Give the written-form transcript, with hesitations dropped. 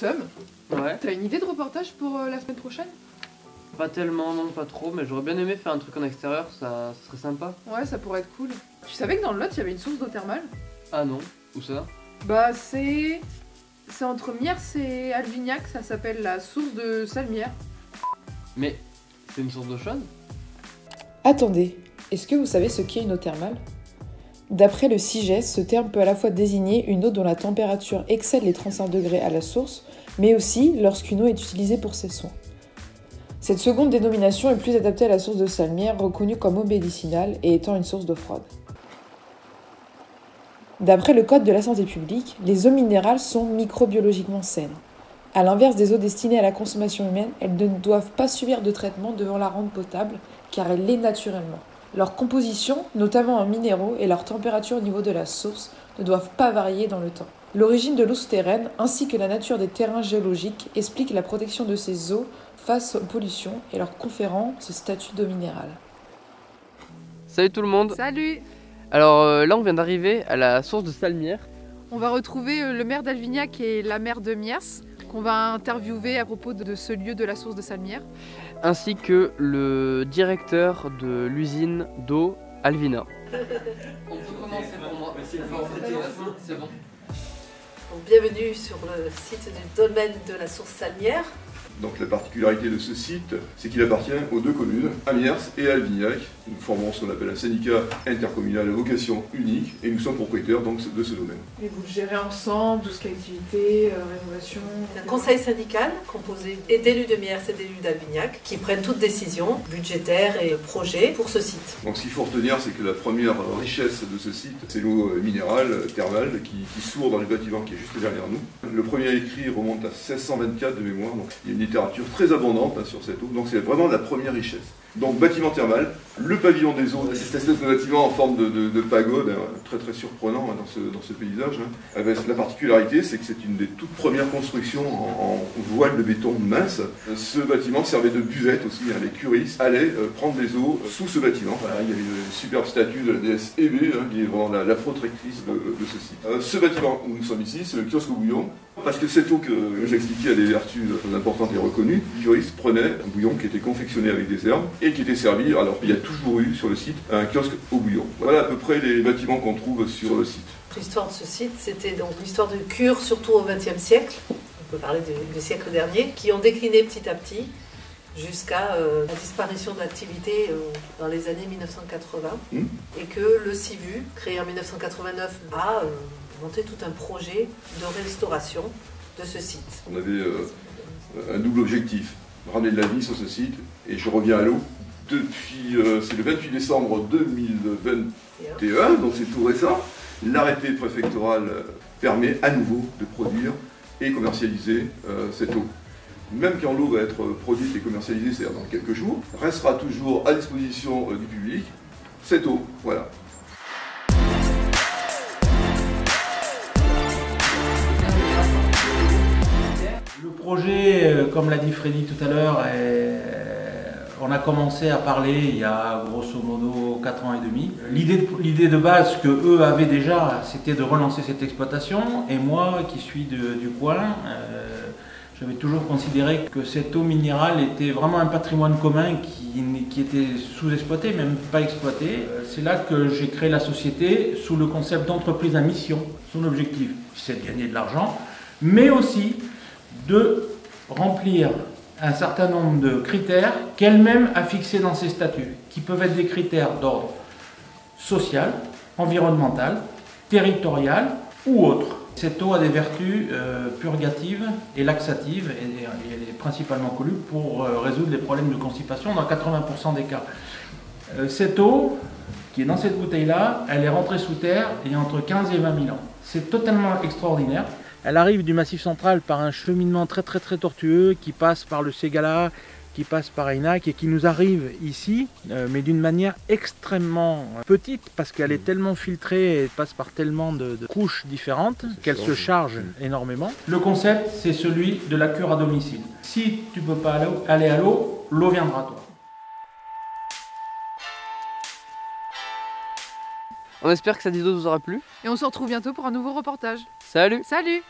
Tom, Ouais. t'as une idée de reportage pour la semaine prochaine? Pas tellement, non, pas trop, mais j'aurais bien aimé faire un truc en extérieur, ça serait sympa. Ouais, ça pourrait être cool. Tu savais que dans le Lot, il y avait une source d'eau thermale? Ah non, où ça? Bah, c'est entre Miers et Alvignac, ça s'appelle la source de Salmière. Mais c'est une source d'eau chaude? Attendez, est-ce que vous savez ce qu'est une eau thermale? D'après le CIGES, ce terme peut à la fois désigner une eau dont la température excède les 35 degrés à la source, mais aussi lorsqu'une eau est utilisée pour ses soins. Cette seconde dénomination est plus adaptée à la source de Salmière, reconnue comme eau médicinale et étant une source d'eau froide. D'après le Code de la santé publique, les eaux minérales sont microbiologiquement saines. À l'inverse des eaux destinées à la consommation humaine, elles ne doivent pas subir de traitement devant la rendre potable, car elle l'est naturellement. Leur composition, notamment en minéraux, et leur température au niveau de la source ne doivent pas varier dans le temps. L'origine de l'eau souterraine, ainsi que la nature des terrains géologiques, expliquent la protection de ces eaux face aux pollutions et leur conférant ce statut d'eau minérale. Salut tout le monde. Salut! Alors là on vient d'arriver à la source de Salmière. On va retrouver le maire d'Alvignac et la maire de Miers, qu'on va interviewer à propos de ce lieu de la source de Salmière. Ainsi que le directeur de l'usine d'eau Alvina. On peut commencer pour moi. C'est bon. Donc, bienvenue sur le site du domaine de la source Salmière. Donc la particularité de ce site, c'est qu'il appartient aux deux communes, à Miers et à Alvignac. Nous formons ce qu'on appelle un syndicat intercommunal à vocation unique et nous sommes propriétaires donc de ce domaine. Et vous le gérez ensemble, tout ce qui est activité, rénovation? Un conseil syndical composé d'élus de Miers et d'élus d'Alvignac qui prennent toutes décisions budgétaires et projets pour ce site. Donc ce qu'il faut retenir, c'est que la première richesse de ce site, c'est l'eau minérale, thermale, qui sourd dans le bâtiment qui est juste derrière nous. Le premier écrit remonte à 1624 de mémoire, donc il y a une littérature très abondante sur cette eau, donc c'est vraiment la première richesse. Donc bâtiment thermal, le pavillon des eaux, c'est cette espèce de bâtiment en forme de pagode, très très surprenant dans ce paysage. La particularité, c'est que c'est une des toutes premières constructions en voile de béton mince. Ce bâtiment servait de buvette aussi, les curistes allaient prendre des eaux sous ce bâtiment. Voilà, il y avait une superbe statue de la déesse Hébé, qui est vraiment la protectrice de ce site. Ce bâtiment où nous sommes ici, c'est le kiosque au bouillon, parce que cette eau que j'expliquais a des vertus importantes et reconnues. Les curistes prenaient un bouillon qui était confectionné avec des herbes et qui était servi, alors il y a toujours eu sur le site un kiosque au bouillon. Voilà à peu près les bâtiments qu'on trouve sur le site. L'histoire de ce site, c'était donc l'histoire de cures, surtout au XXe siècle, on peut parler du siècle dernier, qui ont décliné petit à petit jusqu'à la disparition de l'activité dans les années 1980, et que le CIVU, créé en 1989, a monté tout un projet de restauration de ce site. On avait un double objectif, ramener de la vie sur ce site, et je reviens à l'eau. Depuis, c'est le 28 décembre 2021, donc c'est tout récent, l'arrêté préfectoral permet à nouveau de produire et commercialiser cette eau. Même quand l'eau va être produite et commercialisée, c'est-à-dire dans quelques jours, restera toujours à disposition du public cette eau. Voilà. Le projet, comme l'a dit Freddy tout à l'heure, on a commencé à parler il y a grosso modo 4 ans et demi. L'idée de base que eux avaient déjà, c'était de relancer cette exploitation. Et moi, qui suis du coin, j'avais toujours considéré que cette eau minérale était vraiment un patrimoine commun qui était sous-exploité, même pas exploité. C'est là que j'ai créé la société sous le concept d'entreprise à mission. Son objectif, c'est de gagner de l'argent, mais aussi de remplir un certain nombre de critères qu'elle-même a fixés dans ses statuts, qui peuvent être des critères d'ordre social, environnemental, territorial ou autre. Cette eau a des vertus purgatives et laxatives et elle est principalement connue pour résoudre les problèmes de constipation dans 80% des cas. Cette eau qui est dans cette bouteille-là, elle est rentrée sous terre il y a entre 15 et 20 000 ans. C'est totalement extraordinaire. Elle arrive du Massif central par un cheminement très tortueux qui passe par le Ségala, qui passe par Aynac et qui nous arrive ici, mais d'une manière extrêmement petite parce qu'elle est tellement filtrée et passe par tellement de couches différentes qu'elle se charge énormément. Le concept, c'est celui de la cure à domicile. Si tu ne peux pas aller à l'eau, l'eau viendra à toi. On espère que cette vidéo vous aura plu. Et on se retrouve bientôt pour un nouveau reportage. Salut! Salut!